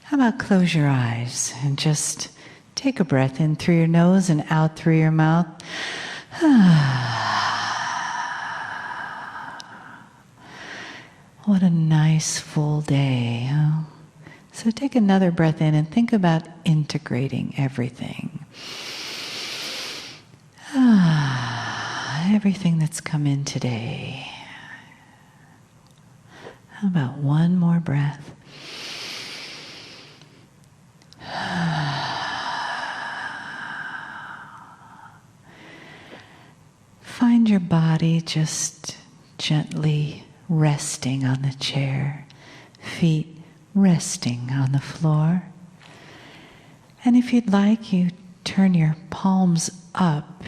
How about close your eyes and just take a breath in through your nose and out through your mouth. What a nice full day, huh? So take another breath in and think about integrating everything. Everything that's come in today. How about one more breath? Find your body just gently resting on the chair, feet resting on the floor. And if you'd like, you turn your palms up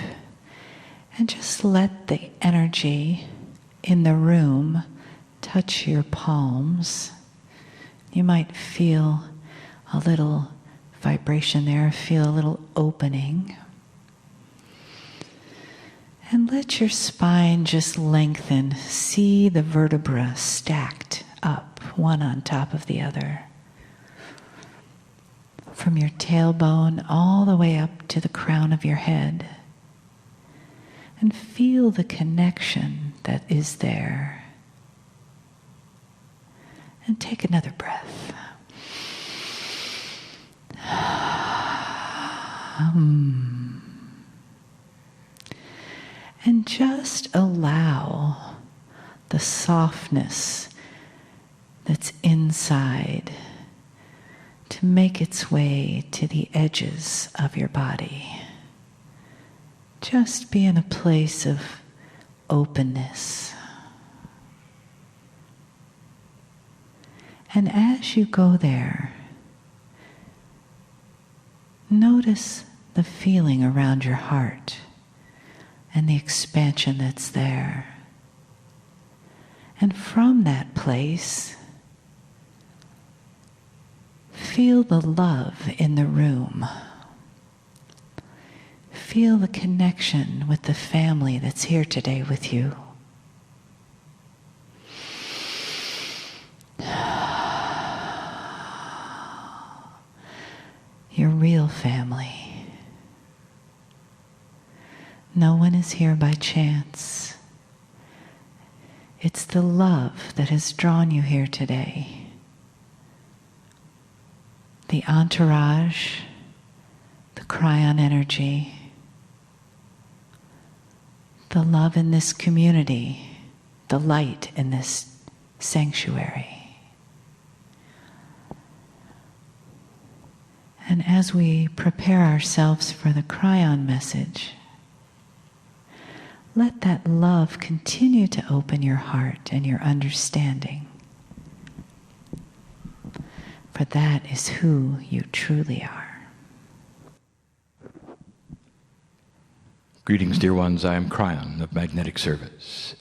and just let the energy in the room touch your palms. You might feel a little vibration there, feel a little opening. And let your spine just lengthen. See the vertebra stacked up, one on top of the other. From your tailbone all the way up to the crown of your head. And feel the connection that is there. And take another breath. And just allow the softness that's inside to make its way to the edges of your body. Just be in a place of openness. And as you go there, notice the feeling around your heart and the expansion that's there. And from that place, feel the love in the room. Feel the connection with the family that's here today with you. Your real family. No one is here by chance. It's the love that has drawn you here today. The entourage, the Kryon energy, the love in this community, the light in this sanctuary. And as we prepare ourselves for the Kryon message, let that love continue to open your heart and your understanding. For that is who you truly are. Greetings, dear ones. I am Kryon of Magnetic Service.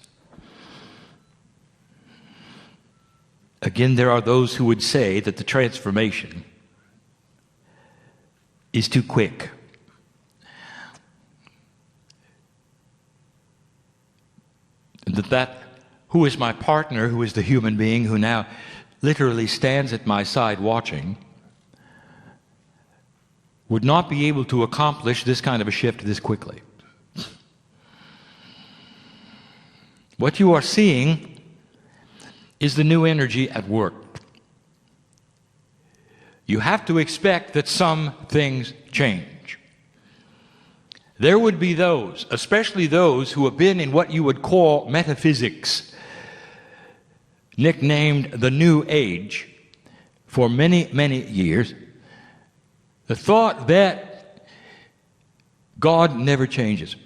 Again, there are those who would say that the transformation is too quick. That who is my partner, who is the human being who now literally stands at my side watching, would not be able to accomplish this kind of a shift this quickly. What you are seeing is the new energy at work. You have to expect that some things change. There would be those, especially those who have been in what you would call metaphysics, nicknamed the New Age, for many, many years, the thought that God never changes.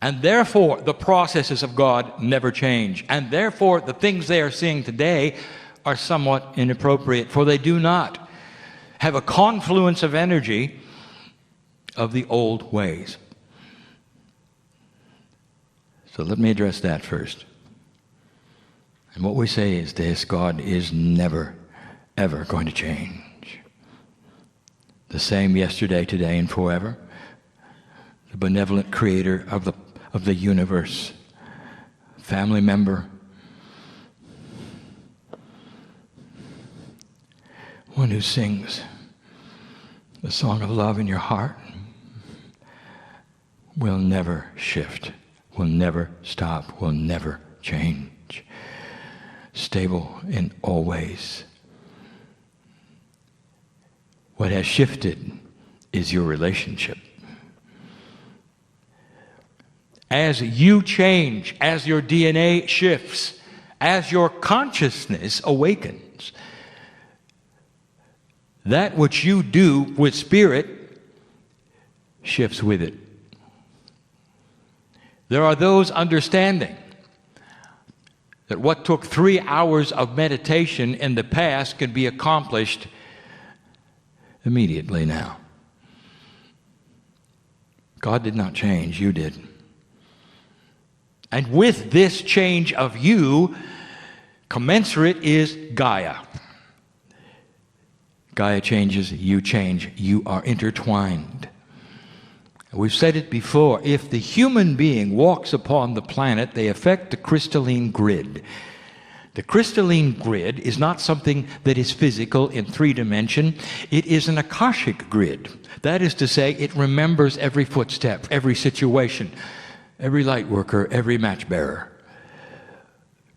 And therefore, the processes of God never change. And therefore, the things they are seeing today are somewhat inappropriate, for they do not have a confluence of energy of the old ways. So let me address that first. And what we say is this: God is never, ever going to change. The same yesterday, today, and forever. The benevolent creator of the universe, family member, one who sings the song of love in your heart will never shift, will never stop, will never change. Stable in all ways. What has shifted is your relationship. As you change, as your DNA shifts, as your consciousness awakens, that which you do with spirit shifts with it. There are those understanding that what took 3 hours of meditation in the past can be accomplished immediately now. God did not change, you did. And with this change of you, commensurate is Gaia. Gaia changes, you change. You are intertwined. We've said it before. If the human being walks upon the planet, they affect the crystalline grid. The crystalline grid is not something that is physical in 3 dimension. It is an Akashic grid. That is to say, it remembers every footstep, every situation, every light worker, every match bearer.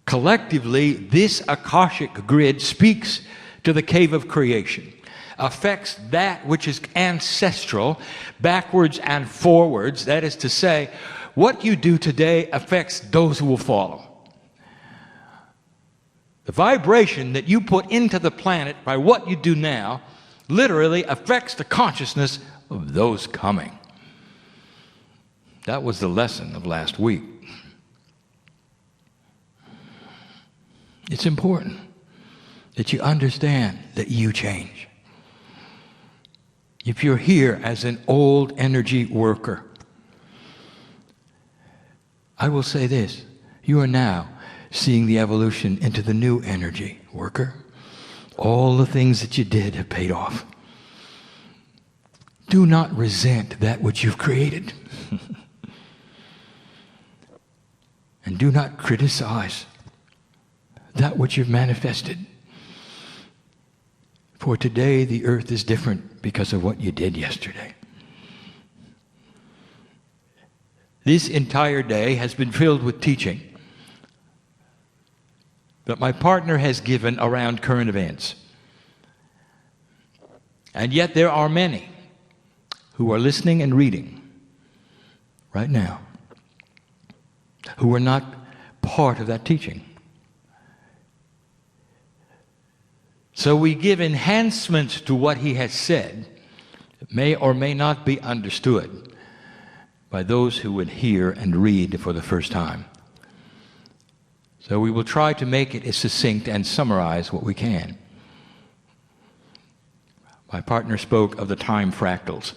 Collectively, this Akashic grid speaks to the cave of creation, affects that which is ancestral, backwards and forwards. That is to say, what you do today affects those who will follow. The vibration that you put into the planet by what you do now literally affects the consciousness of those coming. That was the lesson of last week. It's important that you understand that you change. If you're here as an old energy worker, I will say this: you are now seeing the evolution into the new energy worker. All the things that you did have paid off. Do not resent that which you've created. And do not criticize that which you've manifested. For today the earth is different because of what you did yesterday. This entire day has been filled with teaching that my partner has given around current events. And yet there are many who are listening and reading right now who are not part of that teaching. So we give enhancements to what he has said that may or may not be understood by those who would hear and read for the first time. So we will try to make it as succinct and summarize what we can. My partner spoke of the time fractals,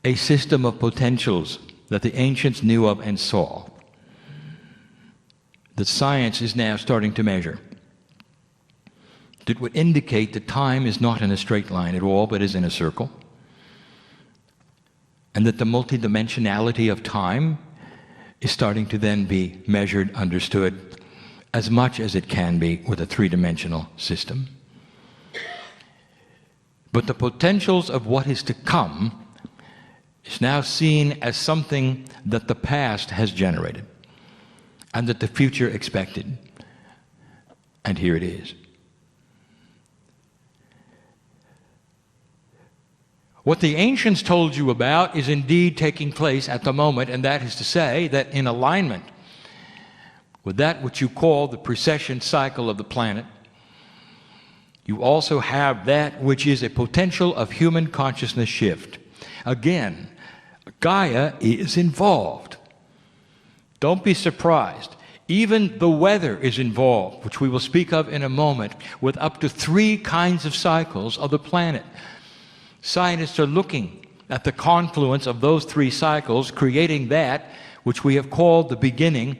a system of potentials that the ancients knew of and saw, that science is now starting to measure, that would indicate that time is not in a straight line at all, but is in a circle, and that the multidimensionality of time is starting to then be measured, understood, as much as it can be with a 3-dimensional system. But the potentials of what is to come is now seen as something that the past has generated and that the future expected. And here it is. What the ancients told you about is indeed taking place at the moment, and that is to say that in alignment with that which you call the precession cycle of the planet, you also have that which is a potential of human consciousness shift. Again, Gaia is involved. Don't be surprised. Even the weather is involved, which we will speak of in a moment, with up to 3 kinds of cycles of the planet. Scientists are looking at the confluence of those 3 cycles, creating that which we have called the beginning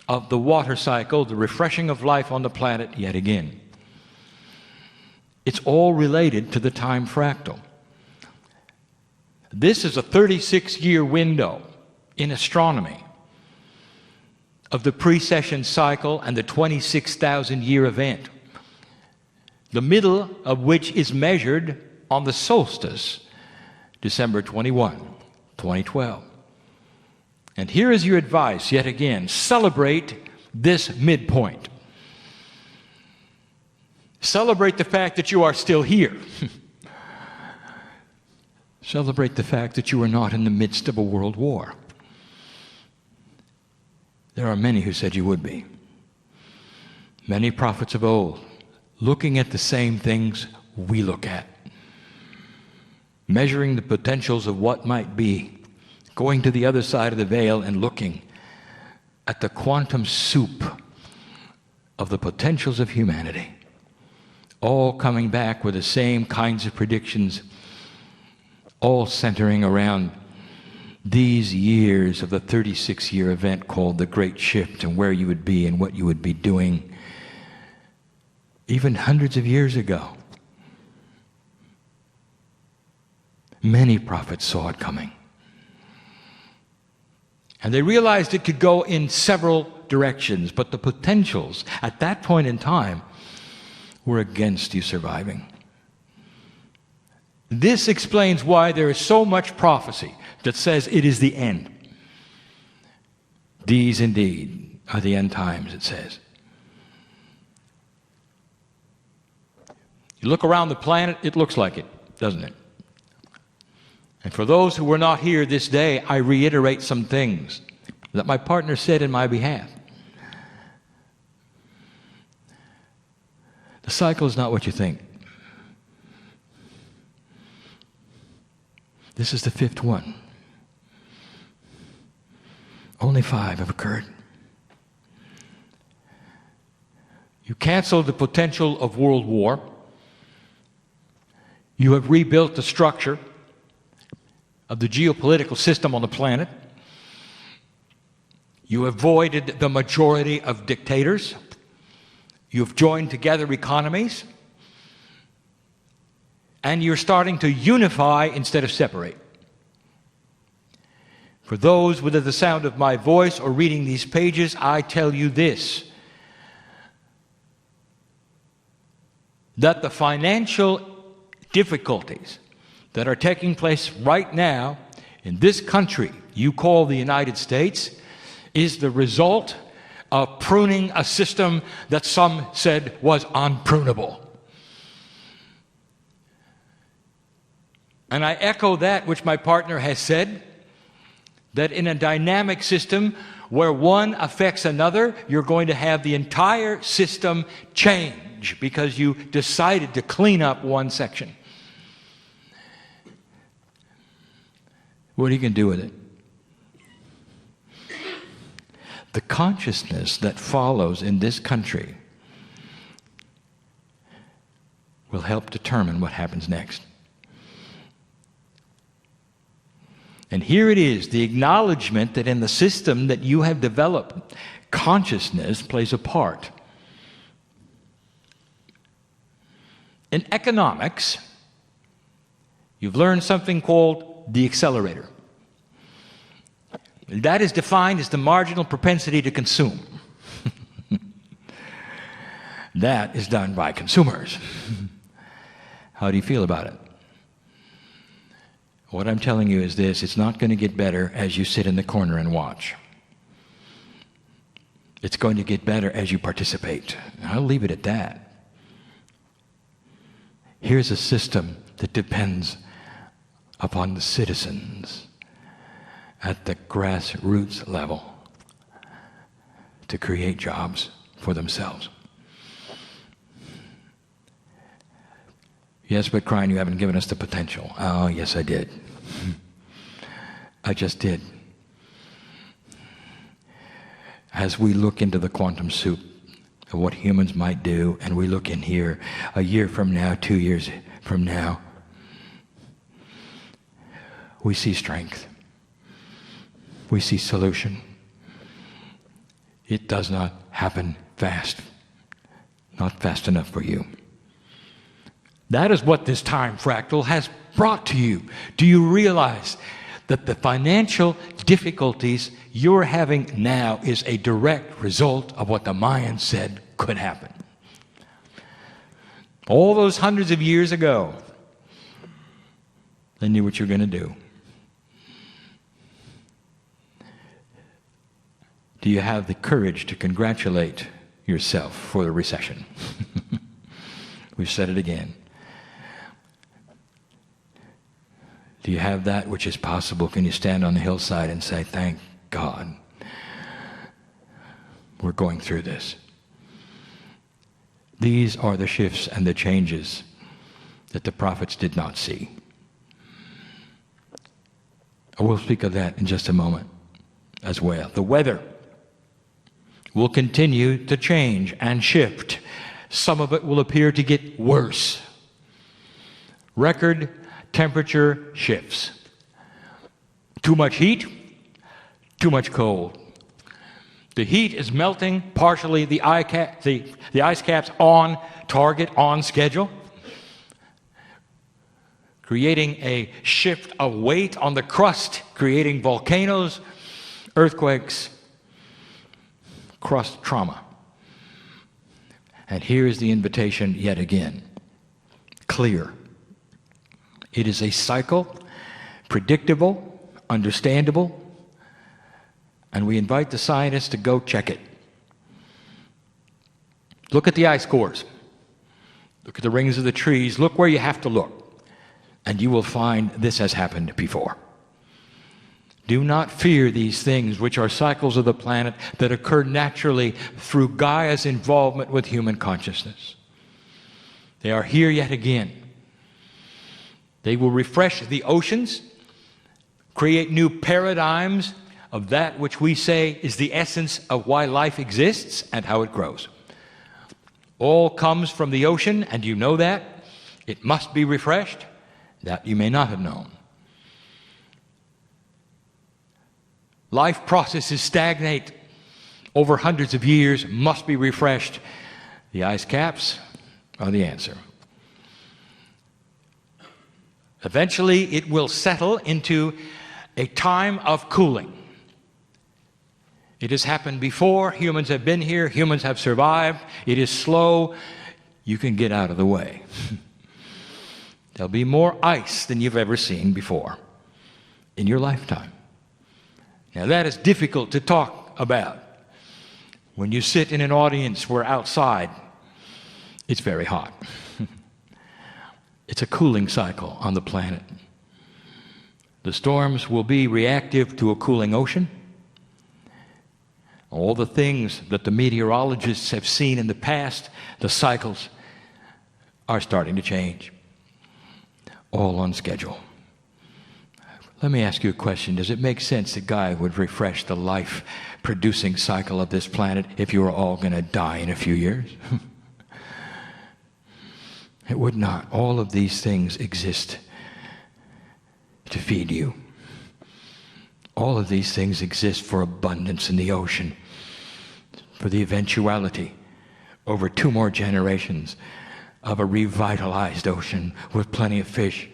of the water cycle, the refreshing of life on the planet yet again. It's all related to the time fractal. This is a 36-year window in astronomy of the precession cycle and the 26,000-year event. the middle of which is measured on the solstice, December 21, 2012. And here is your advice, yet again. Celebrate this midpoint. Celebrate the fact that you are still here. Celebrate the fact that you are not in the midst of a world war. There are many who said you would be. Many prophets of old, looking at the same things we look at. Measuring the potentials of what might be. Going to the other side of the veil and looking at the quantum soup of the potentials of humanity. All coming back with the same kinds of predictions, all centering around these years of the 36-year event called the Great Shift, and where you would be and what you would be doing even hundreds of years ago. Many prophets saw it coming. And they realized it could go in several directions, but the potentials at that point in time were against you surviving. This explains why there is so much prophecy that says it is the end. These indeed are the end times, it says. You look around the planet, it looks like it, doesn't it? And for those who were not here this day, I reiterate some things that my partner said in my behalf. The cycle is not what you think. This is the fifth one. Only 5 have occurred. You canceled the potential of world war. You have rebuilt the structure of the geopolitical system on the planet. You avoided the majority of dictators. You've joined together economies. And you're starting to unify instead of separate. For those within the sound of my voice or reading these pages, I tell you this, that the financial difficulties that are taking place right now in this country you call the United States is the result of pruning a system that some said was unprunable. And I echo that which my partner has said, that in a dynamic system where one affects another, you're going to have the entire system change because you decided to clean up one section. What are you going to do with it? The consciousness that follows in this country will help determine what happens next. And here it is, the acknowledgement that in the system that you have developed, consciousness plays a part. In economics, you've learned something called the accelerator. That is defined as the marginal propensity to consume. That is done by consumers. How do you feel about it? What I'm telling you is this, it's not going to get better as you sit in the corner and watch. It's going to get better as you participate. I'll leave it at that. Here's a system that depends upon the citizens at the grassroots level to create jobs for themselves. Yes, but Kryon, you haven't given us the potential. Oh, yes, I did. I just did. As we look into the quantum soup of what humans might do, and we look in here a year from now, 2 years from now, we see strength. We see solution. It does not happen fast. Not fast enough for you. That is what this time fractal has brought to you. Do you realize that the financial difficulties you're having now is a direct result of what the Mayans said could happen? all those hundreds of years ago, they knew what you were going to do. Do you have the courage to congratulate yourself for the recession? We've said it again. Do you have that which is possible? Can you stand on the hillside and say, thank God we're going through this? These are the shifts and the changes that the prophets did not see. We'll speak of that in just a moment as well. The weather will continue to change and shift. Some of it will appear to get worse. Record temperature shifts. Too much heat, too much cold. The heat is melting partially the ice caps on target, on schedule, creating a shift of weight on the crust, creating volcanoes, earthquakes, crust trauma. And here is the invitation yet again. Clear. It is a cycle, predictable, understandable, and we invite the scientists to go check it. Look at the ice cores. Look at the rings of the trees. Look where you have to look. And you will find this has happened before. Do not fear these things, which are cycles of the planet that occur naturally through Gaia's involvement with human consciousness. They are here yet again. They will refresh the oceans, create new paradigms of that which we say is the essence of why life exists and how it grows. All comes from the ocean, and you know that. It must be refreshed. That you may not have known. Life processes stagnate over hundreds of years, must be refreshed. The ice caps are the answer. Eventually, it will settle into a time of cooling. It has happened before. Humans have been here. Humans have survived. It is slow. You can get out of the way. There'll be more ice than you've ever seen before in your lifetime. Now, that is difficult to talk about. When you sit in an audience where outside it's very hot. It's a cooling cycle on the planet. The storms will be reactive to a cooling ocean. All the things that the meteorologists have seen in the past, the cycles are starting to change. All on schedule. Let me ask you a question. Does it make sense that God would refresh the life-producing cycle of this planet if you were all going to die in a few years? It would not. All of these things exist to feed you. All of these things exist for abundance in the ocean, for the eventuality over 2 more generations of a revitalized ocean with plenty of fish.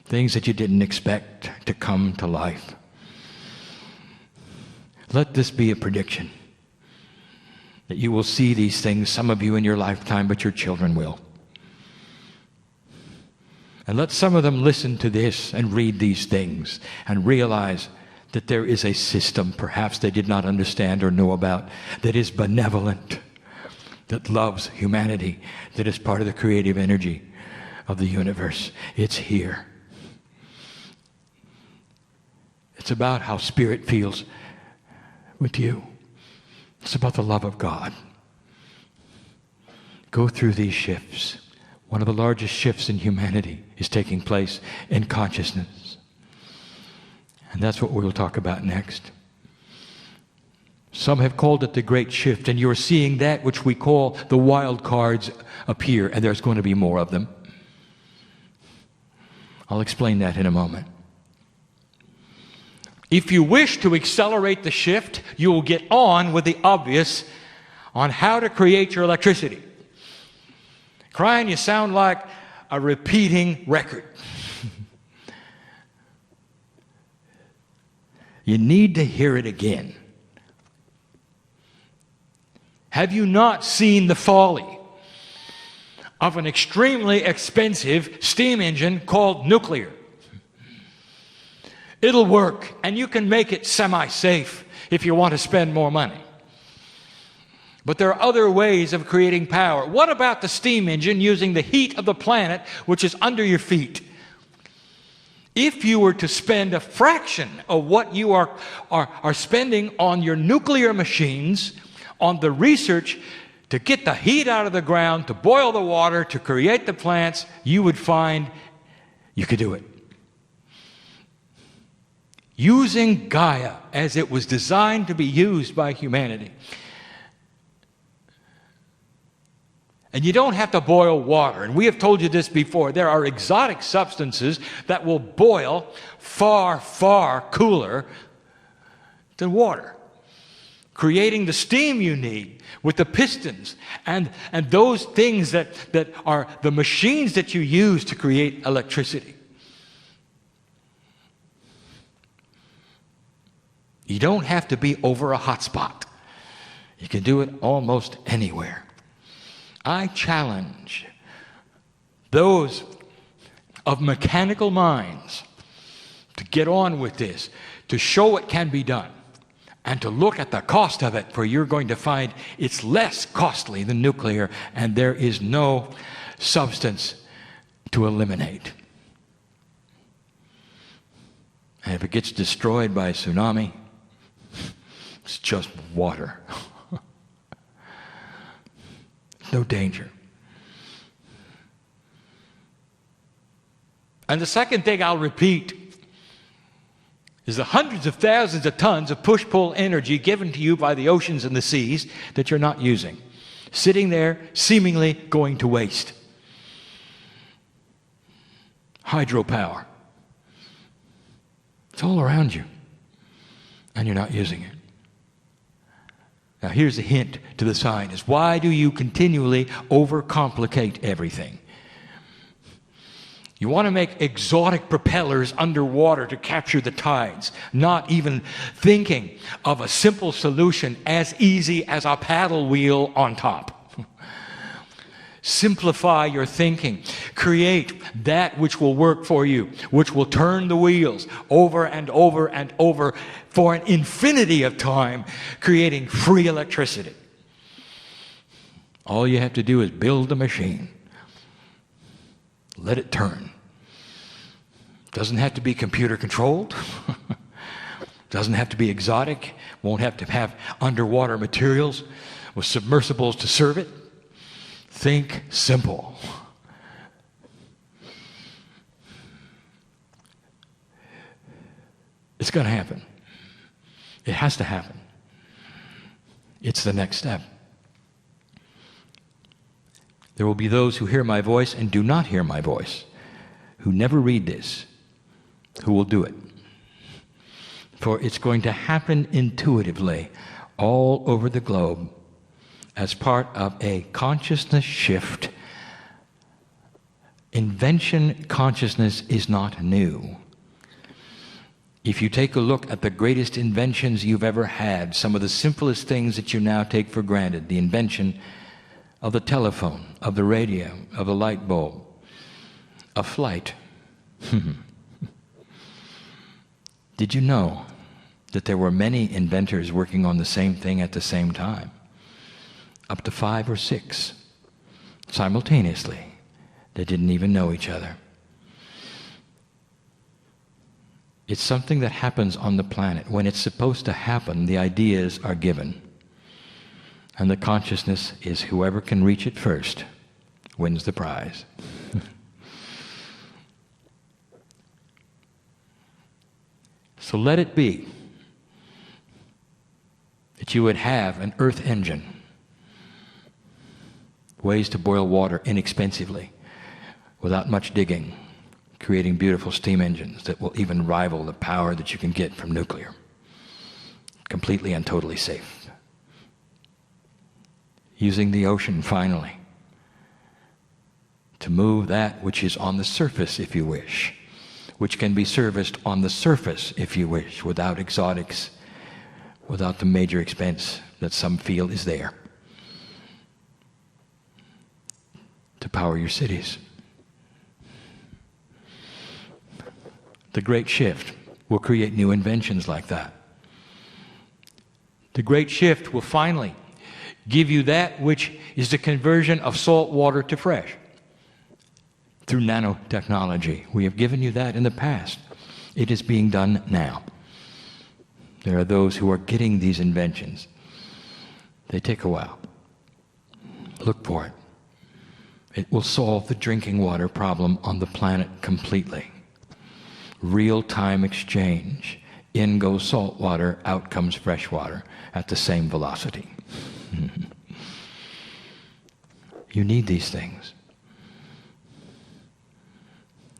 Things that you didn't expect to come to life. Let this be a prediction that you will see these things, some of you in your lifetime, but your children will. And let some of them listen to this and read these things and realize that there is a system perhaps they did not understand or know about that is benevolent, that loves humanity, that is part of the creative energy of the universe. It's here. It's about how Spirit feels with you. It's about the love of God. Go through these shifts. One of the largest shifts in humanity is taking place in consciousness. And that's what we'll talk about next. Some have called it the Great Shift, and you're seeing that which we call the wild cards appear, and there's going to be more of them. I'll explain that in a moment. If you wish to accelerate the shift, you will get on with the obvious on how to create your electricity. Kryon, you sound like a repeating record. You need to hear it again. Have you not seen the folly of an extremely expensive steam engine called nuclear. It'll work, and you can make it semi-safe if you want to spend more money. But there are other ways of creating power. What about the steam engine using the heat of the planet, which is under your feet? If you were to spend a fraction of what you are spending on your nuclear machines, on the research to get the heat out of the ground, to boil the water, to create the plants, you would find you could do it. Using Gaia as it was designed to be used by humanity. And you don't have to boil water. And we have told you this before. There are exotic substances that will boil far, far cooler than water, creating the steam you need with the pistons and those things that are the machines that you use to create electricity. You don't have to be over a hot spot. You can do it almost anywhere. I challenge those of mechanical minds to get on with this, to show it can be done, and to look at the cost of it, for you're going to find it's less costly than nuclear, and there is no substance to eliminate. And if it gets destroyed by a tsunami, it's just water. No danger. And the second thing I'll repeat is the hundreds of thousands of tons of push-pull energy given to you by the oceans and the seas that you're not using, sitting there seemingly going to waste. Hydropower. It's all around you, and you're not using it. Now here's a hint to the scientists. Why do you continually overcomplicate everything? You want to make exotic propellers underwater to capture the tides, not even thinking of a simple solution as easy as a paddle wheel on top. Simplify your thinking. Create that which will work for you, which will turn the wheels over and over and over for an infinity of time, creating free electricity. All you have to do is build a machine. Let it turn. Doesn't have to be computer controlled. Doesn't have to be exotic. Won't have to have underwater materials with submersibles to serve it. Think simple. It's going to happen. It has to happen. It's the next step. There will be those who hear my voice and do not hear my voice, who never read this, who will do it. For it's going to happen intuitively all over the globe as part of a consciousness shift. Invention consciousness is not new. If you take a look at the greatest inventions you've ever had, some of the simplest things that you now take for granted, the invention of the telephone, of the radio, of the light bulb, of flight. Did you know that there were many inventors working on the same thing at the same time? Up to 5 or 6 simultaneously. They didn't even know each other. It's something that happens on the planet. When it's supposed to happen, the ideas are given. And the consciousness is whoever can reach it first wins the prize. So let it be that you would have an earth engine, ways to boil water inexpensively, without much digging, creating beautiful steam engines that will even rival the power that you can get from nuclear. Completely and totally safe. Using the ocean, finally, to move that which is on the surface, if you wish, which can be serviced on the surface, if you wish, without exotics, without the major expense that some feel is there. to power your cities. The Great Shift will create new inventions like that. The Great Shift will finally give you that which is the conversion of salt water to fresh through nanotechnology. We have given you that in the past. It is being done now. There are those who are getting these inventions. They take a while. Look for it. It will solve the drinking water problem on the planet completely. Real-time exchange. In goes salt water, out comes fresh water at the same velocity. You need these things.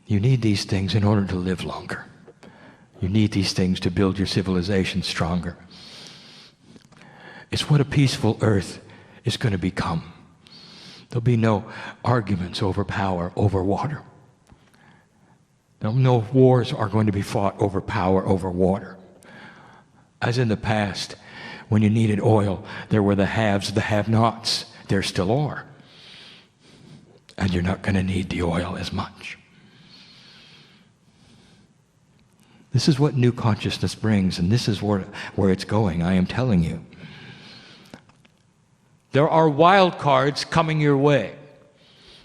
You need these things in order to live longer. You need these things to build your civilization stronger. It's what a peaceful earth is going to become. There'll be no arguments over power, over water. No wars are going to be fought over power, over water. As in the past, when you needed oil, there were the haves, the have-nots. There still are. And you're not going to need the oil as much. This is what new consciousness brings, and this is where it's going, I am telling you. There are wild cards coming your way.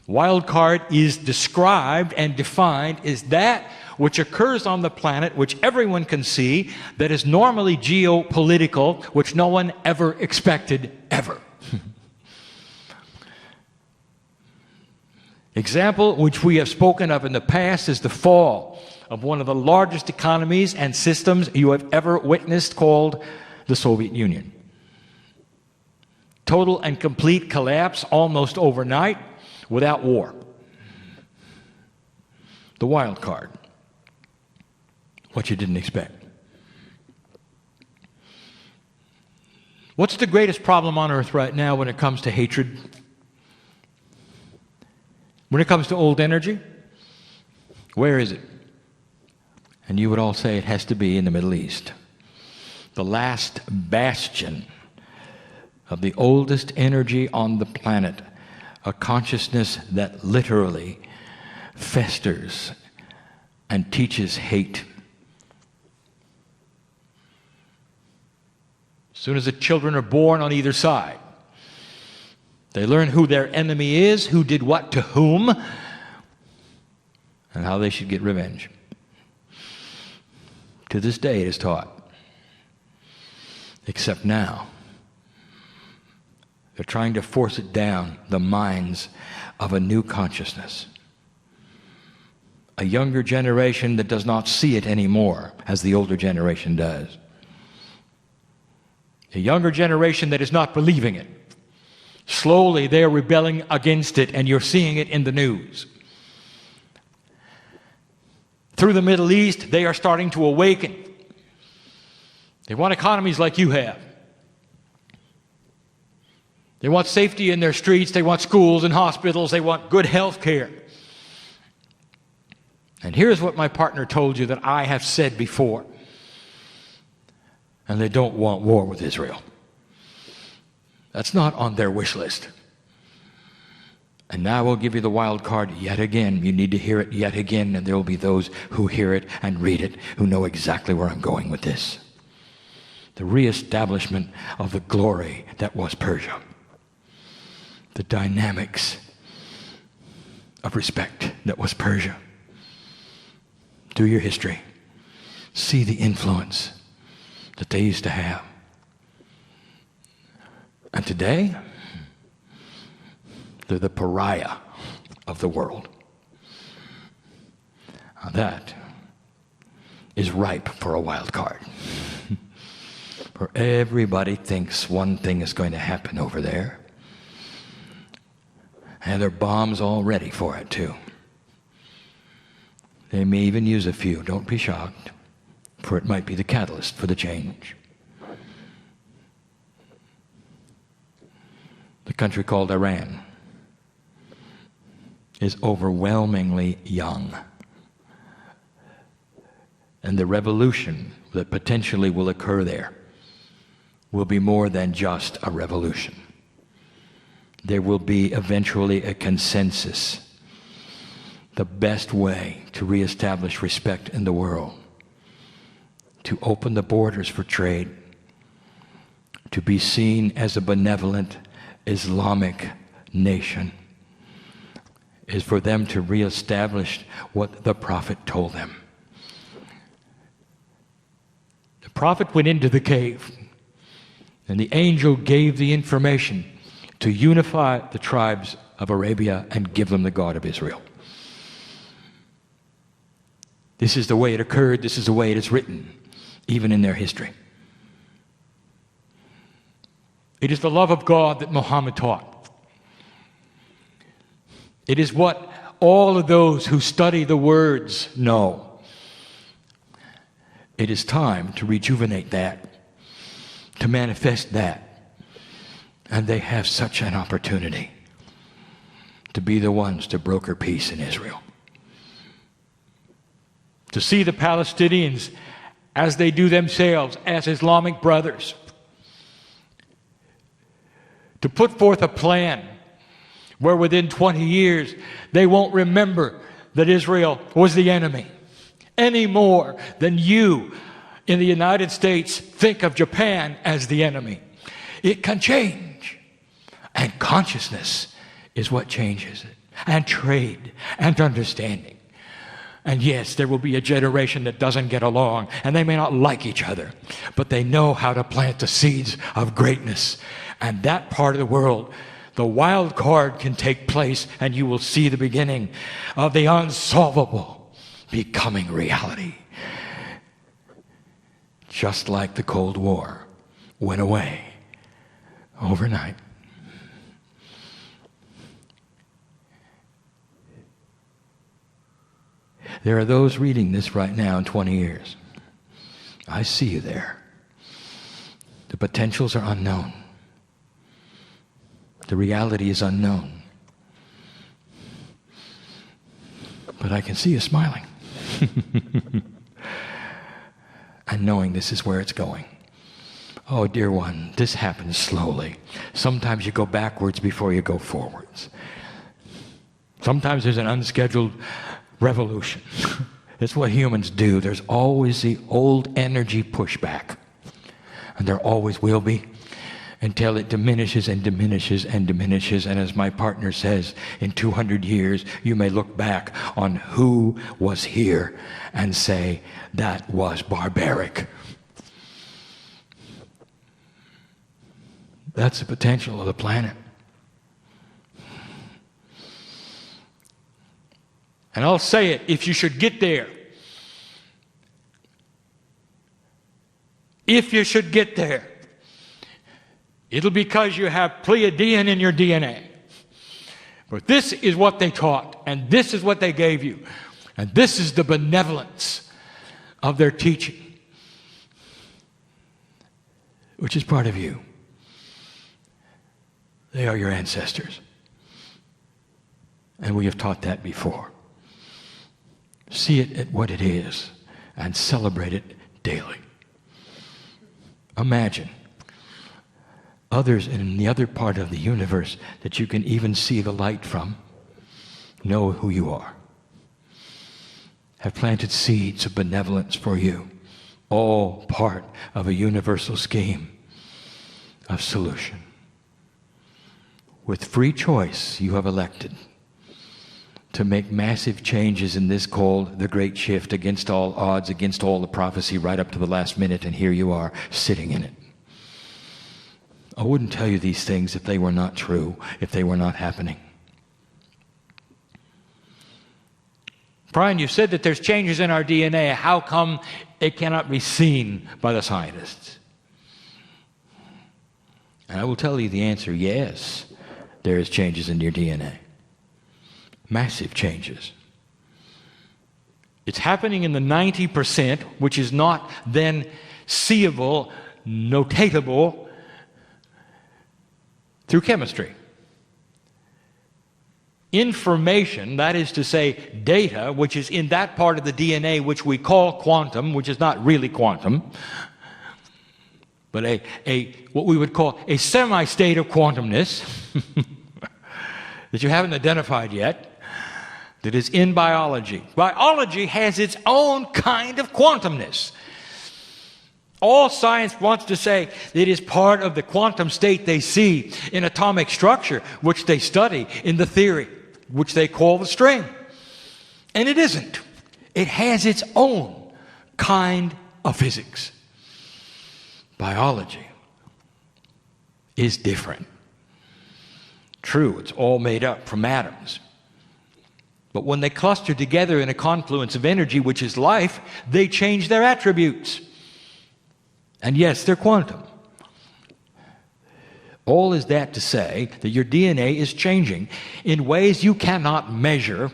Wild card is described and defined as that which occurs on the planet, which everyone can see, that is normally geopolitical, which no one ever expected, ever. Example which we have spoken of in the past is the fall of one of the largest economies and systems you have ever witnessed, called the Soviet Union. Total and complete collapse almost overnight without war. The wild card. What you didn't expect. What's the greatest problem on earth right now when it comes to hatred? When it comes to old energy? Where is it? And you would all say it has to be in the Middle East. The last bastion of the oldest energy on the planet, a consciousness that literally festers and teaches hate. As soon as the children are born on either side, they learn who their enemy is, who did what to whom, and how they should get revenge. To this day it is taught. Except now, they're trying to force it down the minds of a new consciousness. A younger generation that does not see it anymore, as the older generation does. A younger generation that is not believing it. Slowly they are rebelling against it, and you're seeing it in the news. Through the Middle East, they are starting to awaken. They want economies like you have. They want safety in their streets. They want schools and hospitals. They want good health care. And here's what my partner told you that I have said before. And they don't want war with Israel. That's not on their wish list. And now we'll give you the wild card yet again. You need to hear it yet again, and there will be those who hear it and read it who know exactly where I'm going with this. The reestablishment of the glory that was Persia. The dynamics of respect that was Persia. Do your history. See the influence that they used to have. And today, they're the pariah of the world. Now that is ripe for a wild card. For everybody thinks one thing is going to happen over there. And there are bombs all ready for it too. They may even use a few. Don't be shocked, for it might be the catalyst for the change. The country called Iran is overwhelmingly young. And the revolution that potentially will occur there will be more than just a revolution. there will be eventually a consensus. The best way to reestablish respect in the world, to open the borders for trade, to be seen as a benevolent Islamic nation, is for them to reestablish what the Prophet told them. The Prophet went into the cave, and the angel gave the information to unify the tribes of Arabia and give them the God of Israel. This is the way it occurred. This is the way it is written, even in their history. It is the love of God that Muhammad taught. It is what all of those who study the words know. It is time to rejuvenate that, to manifest that. And they have such an opportunity to be the ones to broker peace in Israel. To see the Palestinians as they do themselves, as Islamic brothers. To put forth a plan where within 20 years they won't remember that Israel was the enemy any more than you in the United States think of Japan as the enemy. It can change. And consciousness is what changes it. And trade and understanding. And yes, there will be a generation that doesn't get along, and they may not like each other, but they know how to plant the seeds of greatness. And that part of the world, the wild card can take place, and you will see the beginning of the unsolvable becoming reality. Just like the Cold War went away overnight. There are those reading this right now in 20 years. I see you there. The potentials are unknown. The reality is unknown. But I can see you smiling. And knowing this is where it's going. Oh, dear one, this happens slowly. Sometimes you go backwards before you go forwards. Sometimes there's an unscheduled revolution. It's what humans do. There's always the old energy pushback. And there always will be until it diminishes and diminishes and diminishes. And as my partner says, in 200 years, you may look back on who was here and say, that was barbaric. That's the potential of the planet. And I'll say it, if you should get there. If you should get there, it'll be because you have Pleiadian in your DNA. But this is what they taught, and this is what they gave you. And this is the benevolence of their teaching, which is part of you. They are your ancestors. And we have taught that before. See it at what it is and celebrate it daily. Imagine others in the other part of the universe that you can even see the light from know who you are. Have planted seeds of benevolence for you, all part of a universal scheme of solution. With free choice, you have elected to make massive changes in this called the Great Shift, against all odds, against all the prophecy, right up to the last minute, and here you are, sitting in it. I wouldn't tell you these things if they were not true, if they were not happening. Brian, you said that there's changes in our DNA. How come it cannot be seen by the scientists? And I will tell you the answer, yes, there is changes in your DNA. Massive changes. It's happening in the 90%, which is not then seeable, notatable through chemistry. Information, that is to say data, which is in that part of the DNA which we call quantum, which is not really quantum, but what we would call a semi-state of quantumness, that you haven't identified yet that is in biology. Biology has its own kind of quantumness. All science wants to say it is part of the quantum state they see in atomic structure, which they study in the theory, which they call the string. And it isn't. It has its own kind of physics. Biology is different. True, it's all made up from atoms. But when they cluster together in a confluence of energy, which is life, they change their attributes. And yes, they're quantum. All is that to say that your DNA is changing in ways you cannot measure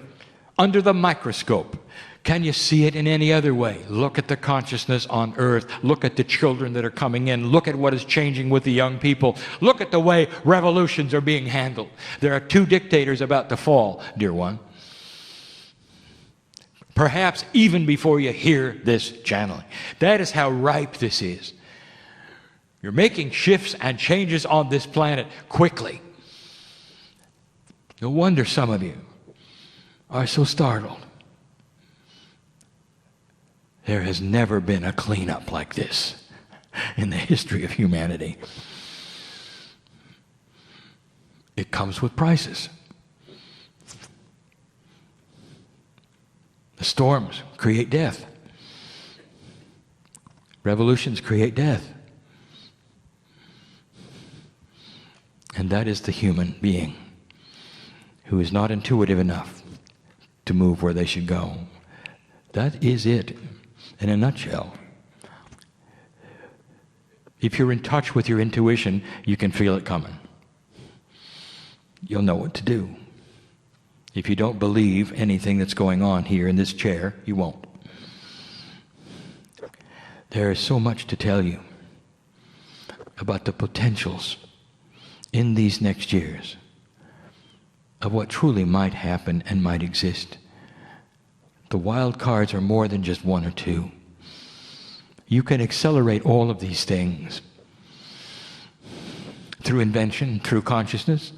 under the microscope. Can you see it in any other way? Look at the consciousness on earth. Look at the children that are coming in. Look at what is changing with the young people. Look at the way revolutions are being handled. There are 2 dictators about to fall, dear one. Perhaps even before you hear this channeling. That is how ripe this is. You're making shifts and changes on this planet quickly. No wonder some of you are so startled. There has never been a cleanup like this in the history of humanity. It comes with prices. The storms create death. Revolutions create death. And that is the human being who is not intuitive enough to move where they should go. That is it in a nutshell. If you're in touch with your intuition, you can feel it coming. You'll know what to do. If you don't believe anything that's going on here in this chair, you won't. There is so much to tell you about the potentials in these next years of what truly might happen and might exist. The wild cards are more than just 1 or 2. You can accelerate all of these things through invention, through consciousness.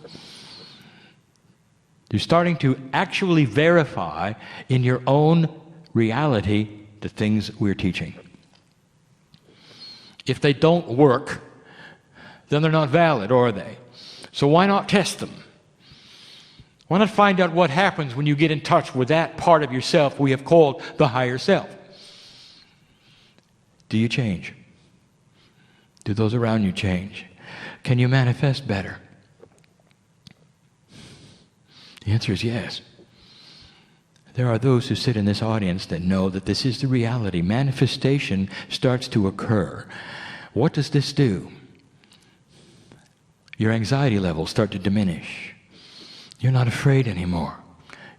You're starting to actually verify in your own reality the things we're teaching. If they don't work, then they're not valid, are they? So why not test them? Why not find out what happens when you get in touch with that part of yourself we have called the higher self? Do you change? Do those around you change? Can you manifest better? The answer is yes. There are those who sit in this audience that know that this is the reality. Manifestation starts to occur. What does this do? Your anxiety levels start to diminish. You're not afraid anymore.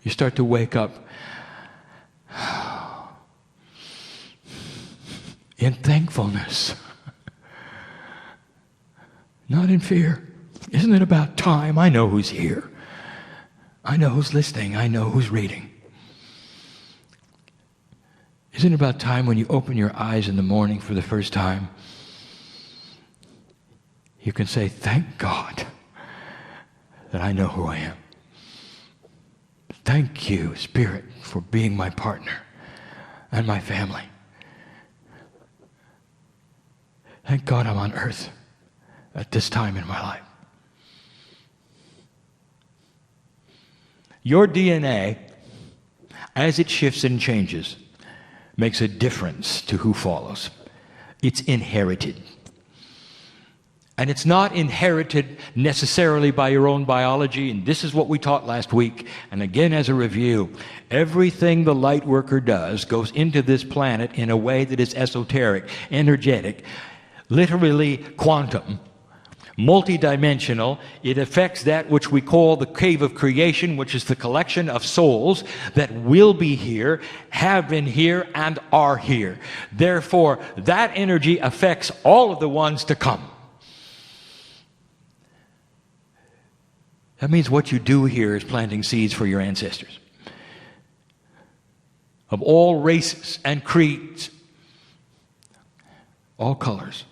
You start to wake up in thankfulness, not in fear. Isn't it about time? I know who's here. I know who's listening. I know who's reading. Isn't it about time when you open your eyes in the morning for the first time, you can say, thank God that I know who I am. Thank you, Spirit, for being my partner and my family. Thank God I'm on earth at this time in my life. Your DNA, as it shifts and changes, makes a difference to who follows. It's inherited. And it's not inherited necessarily by your own biology, and this is what we taught last week. And again, as a review, everything the light worker does goes into this planet in a way that is esoteric, energetic, literally quantum, multidimensional. It affects that which we call the cave of creation, which is the collection of souls that will be here, have been here, and are here. Therefore, that energy affects all of the ones to come. That means what you do here is planting seeds for your ancestors of all races and creeds, all colors,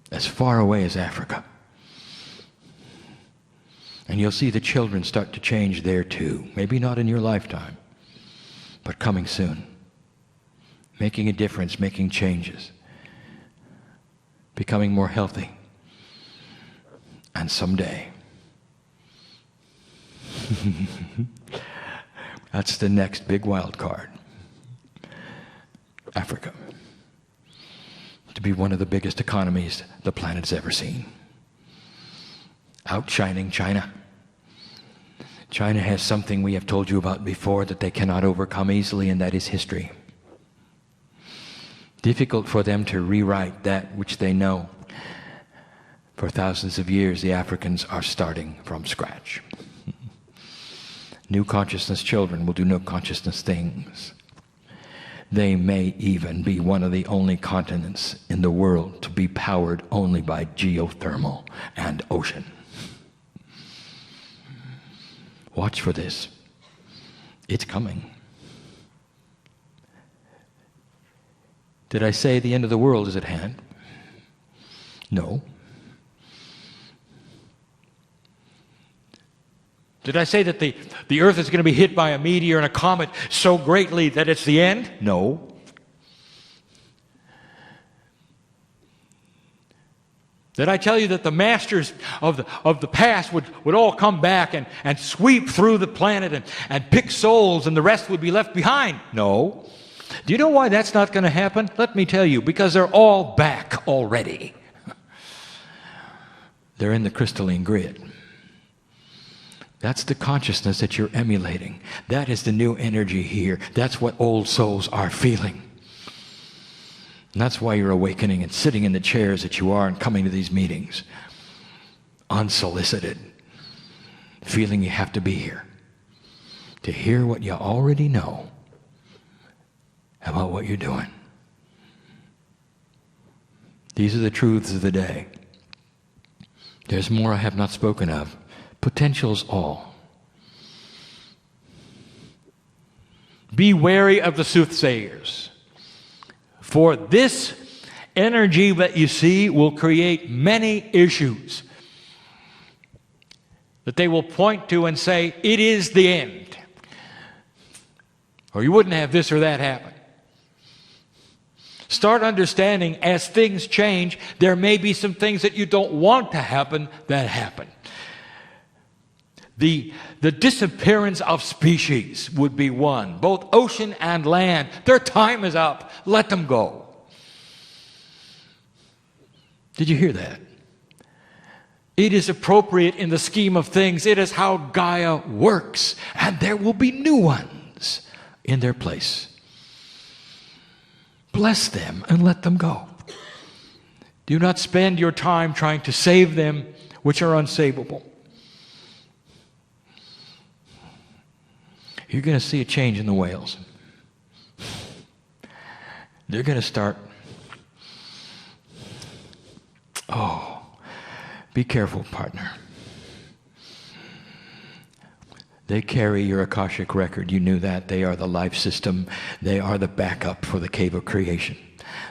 as far away as Africa. And you'll see the children start to change there too. Maybe not in your lifetime, but coming soon. Making a difference, making changes. Becoming more healthy. And someday, that's the next big wild card. Africa. To be one of the biggest economies the planet's ever seen. Outshining China. China has something we have told you about before that they cannot overcome easily, and that is history. Difficult for them to rewrite that which they know. For thousands of years, the Africans are starting from scratch. New consciousness children will do no consciousness things. They may even be one of the only continents in the world to be powered only by geothermal and ocean. Watch for this. It's coming. Did I say the end of the world is at hand? No. Did I say that the earth is going to be hit by a meteor and a comet so greatly that it's the end? No. Did I tell you that the masters of the past would all come back and sweep through the planet and pick souls and the rest would be left behind? No. Do you know why that's not going to happen? Let me tell you, because they're all back already. They're in the crystalline grid. That's the consciousness that you're emulating. That is the new energy here. That's what old souls are feeling. And that's why you're awakening and sitting in the chairs that you are and coming to these meetings. Unsolicited. Feeling you have to be here. To hear what you already know about what you're doing. These are the truths of the day. There's more I have not spoken of. Potentials all. Be wary of the soothsayers. For this energy that you see will create many issues that they will point to and say, it is the end. Or you wouldn't have this or that happen. Start understanding as things change, there may be some things that you don't want to happen that happen. The disappearance of species would be one. Both ocean and land. Their time is up. Let them go. Did you hear that? It is appropriate in the scheme of things. It is how Gaia works. And there will be new ones in their place. Bless them and let them go. Do not spend your time trying to save them, which are unsavable. You're going to see a change in the whales. They're going to start. Oh, be careful, partner. They carry your Akashic record. You knew that. They are the life system. They are the backup for the cave of creation.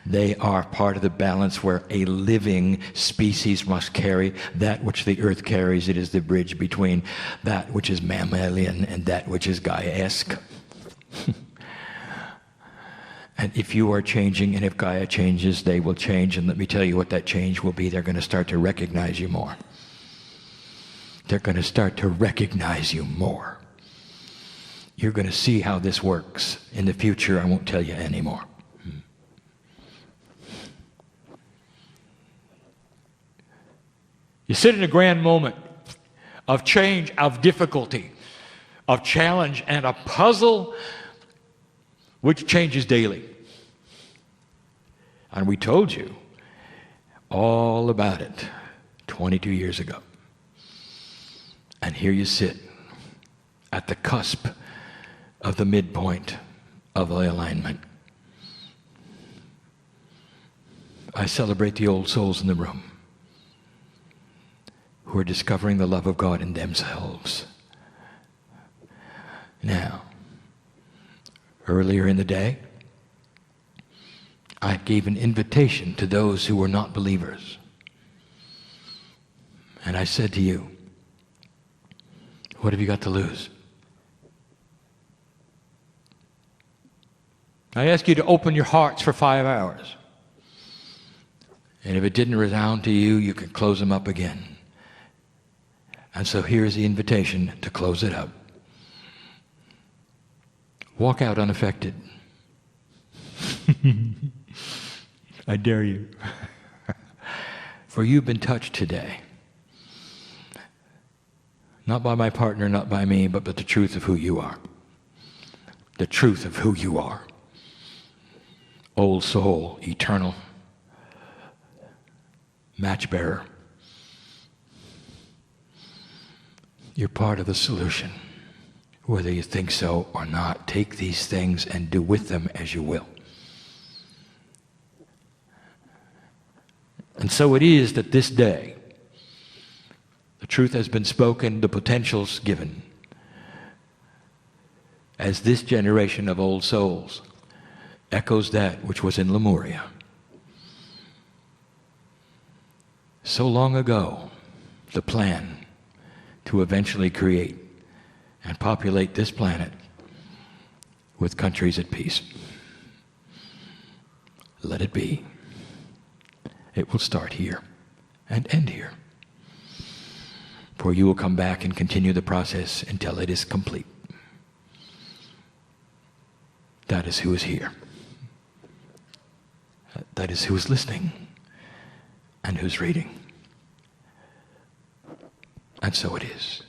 They are part of the balance where a living species must carry that which the earth carries. It is the bridge between that which is mammalian and that which is Gaia-esque. And if you are changing and if Gaia changes, they will change. And let me tell you what that change will be. They're going to start to recognize you more. They're going to start to recognize you more. You're going to see how this works. In the future, I won't tell you anymore. You sit in a grand moment of change, of difficulty, of challenge, and a puzzle which changes daily. And we told you all about it 22 years ago. And here you sit at the cusp of the midpoint of the alignment. I celebrate the old souls in the room who are discovering the love of God in themselves. Now, earlier in the day, I gave an invitation to those who were not believers. And I said to you, What have you got to lose? I ask you to open your hearts for 5 hours. And if it didn't resound to you, you can close them up again. And so here's the invitation to close it up. Walk out unaffected. I dare you. For you've been touched today. Not by my partner, not by me, but the truth of who you are. The truth of who you are. Old soul, eternal, match bearer. You're part of the solution. Whether you think so or not, take these things and do with them as you will. And so it is that this day, the truth has been spoken, the potential's given. As this generation of old souls echoes that which was in Lemuria. So long ago, the plan to eventually create and populate this planet with countries at peace. Let it be. It will start here and end here. For you will come back and continue the process until it is complete. That is who is here. That is who is listening and who's reading. And so it is.